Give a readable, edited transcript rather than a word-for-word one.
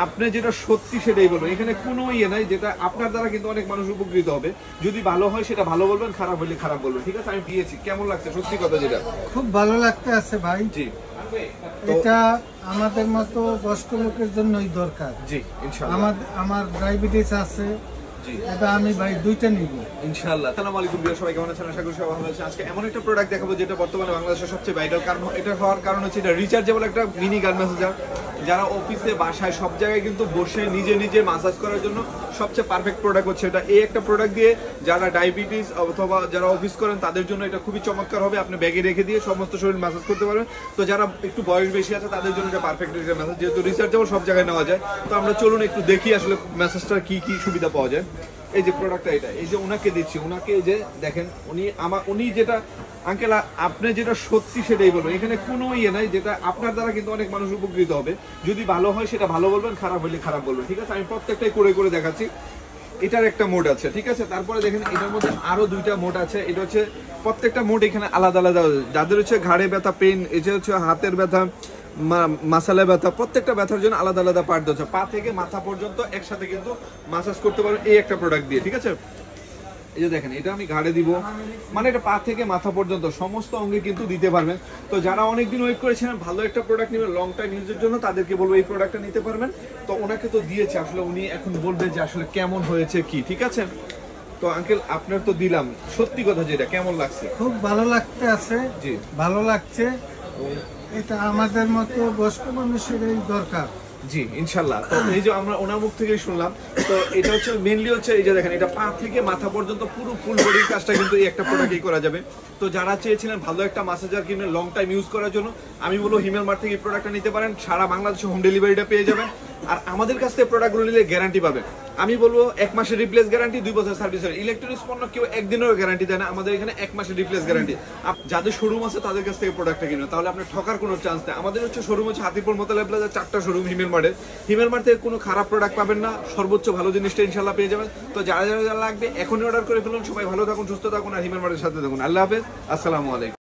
আপনি যেটা সত্যি সেটাই বলবেন, এখানে কোনো ইয়ে নাই, যেটা আপনার দ্বারা কিন্তু অনেক মানুষ উপকৃত হবে। যদি ভালো হয় সেটা ভালো বলবেন, খারাপ হলে খারাপ বলবেন, ঠিক আছে? আমি দিয়েছি, কেমন লাগছে সত্যি কথা যেটা? খুব ভালো লাগতে আছে ভাই। জি, এটা আমাদের মতো বয়স্ক লোকের জন্যই দরকার। জি ইনশাআল্লাহ। আমার ডায়াবেটিস আছে, জি এটা আমি ভাই দুইটা নিব ইনশাআল্লাহ। আসসালামু আলাইকুম বিয়ার, সবাই কেমন আছেন? আশা করি সবাই ভালো আছেন। আজকে এমন একটা প্রোডাক্ট দেখাবো যেটা বর্তমানে বাংলাদেশের সবচেয়ে ভাইরাল। কারণ এটা হওয়ার কারণ হচ্ছে এটা রিচার্জেবল একটা মিনি গান মেসেজার। যারা অফিসে বাসায় সব জায়গায় কিন্তু বসে নিজে নিজে মাসাজ করার জন্য সবচেয়ে পারফেক্ট প্রোডাক্ট হচ্ছে এটা। এই একটা প্রোডাক্ট দিয়ে যারা ডায়াবেটিস অথবা যারা অফিস করেন তাদের জন্য এটা খুবই চমৎকার হবে। আপনি ব্যাগে রেখে দিয়ে সমস্ত শরীর মাসাজ করতে পারবেন। তো যারা একটু বয়স বেশি আছে তাদের জন্য এটা পারফেক্ট একটা মেসেজ, যেহেতু রিচার্জেবল সব জায়গায় নেওয়া যায়। তো আমরা চলুন একটু দেখি আসলে মেসেজটার কি কি সুবিধা পাওয়া যায়। এই যে প্রোডাক্টটা, এটা এই যে ওনাকে দিচ্ছি, ওনাকে এই যে দেখেন, উনি যেটা আঙ্কেল আপনি যেটা সত্যি সেটাই বলবেন, এখানে কোনো ইয়ে নাই, যেটা আপনার দ্বারা কিন্তু অনেক মানুষ উপকৃত হবে। যদি ভালো হয় সেটা ভালো বলবেন, খারাপ হলে খারাপ বলবেন, ঠিক আছে? আমি প্রত্যেকটাই করে করে দেখাচ্ছি। এটার একটা মোড আছে, ঠিক আছে? তারপরে দেখেন এটার মধ্যে আরো দুইটা মোড আছে। এটা হচ্ছে প্রত্যেকটা মোড এখানে আলাদা আলাদা। যাদের হচ্ছে ঘাড়ে ব্যথা, পেন, এটা হচ্ছে হাতের ব্যথা, মাসালে ব্যথা, প্রত্যেকটা ব্যথার জন্য আলাদা আলাদা পার্ট হচ্ছে। পা থেকে মাথা পর্যন্ত একসাথে কিন্তু মাসাজ করতে পারবেন এই একটা প্রোডাক্ট দিয়ে, ঠিক আছে? এই যে দেখেন, এটা আমি ঘাড়ে দিব, মানে এটা পা থেকে মাথা পর্যন্ত সমস্ত অঙ্গে কিন্তু দিতে পারবেন। তো যারা অনেকদিন ওয়েট করেছিলেন ভালো একটা প্রোডাক্ট নেবেন লং টাইম ইউজের জন্য, তাদেরকে বলবো এই প্রোডাক্টটা নিতে পারবেন। তো ওনাকে তো দিয়েছে, আসলে উনি এখন বলবে যে আসলে কেমন হয়েছে কি, ঠিক আছে? তো আঙ্কেল আপনার তো দিলাম, সত্যি কথা যেটা, কেমন লাগছে? খুব ভালো লাগতে আছে। জি ভালো লাগছে। এটা আমাদের মতো বয়স্ক মানুষেরই দরকার। জি ইনশাল্লাহ। তো এই যে আমরা ওনার মুখ থেকেই শুনলাম। তো এটা হচ্ছে মেইনলি হচ্ছে এই যে দেখেন, এটা পা থেকে মাথা পর্যন্ত পুরো ফুল বডির কাজটা কিন্তু এই একটা প্রোডাক্টেই করা যাবে। তো যারা চেয়েছিলেন ভালো একটা মাসাজার কিনে লং টাইম ইউজ করার জন্য, আমি বলবো হিমেল মার্ট থেকে এই প্রোডাক্টটা নিতে পারেন। সারা বাংলাদেশে হোম ডেলিভারিটা পেয়ে যাবেন। আর আমাদের কাছ থেকে প্রোডাক্টগুলো নিলে গ্যারান্টি পাবেন। আমি বলবো 1 মাসের রিপ্লেস গ্যারান্টি, 2 বছর সার্ভিস। ইলেকট্রনিক্স পণ্য কেউ একদিনেরও গ্যারান্টি দেয় না, আমাদের এখানে 1 মাসের রিপ্লেস গ্যারান্টি। যাদের শোরুম আছে তাদের কাছ থেকে প্রোডাক্টটা কিনুন, তাহলে আপনার ঠকার কোনো চান্স নেই। আমাদের হচ্ছে শোরুম হচ্ছে হাতিপুর মোতালেব প্লাজা 4টা শোরুম হিমেল মার্টের। হিমেল মার্ট থেকে কোনো খারাপ প্রোডাক্ট পাবেন না, সর্বোচ্চ ভালো জিনিসটা ইনশাল্লাহ পেয়ে যাবেন। তো যারা যারা লাগবে এখনই অর্ডার করে ফেলুন। সবাই ভালো থাকুন, সুস্থ থাকুন, আর হিমেল মার্টের সাথে থাকুন। আল্লাহ হাফেজ, আসসালামু আলাইকুম।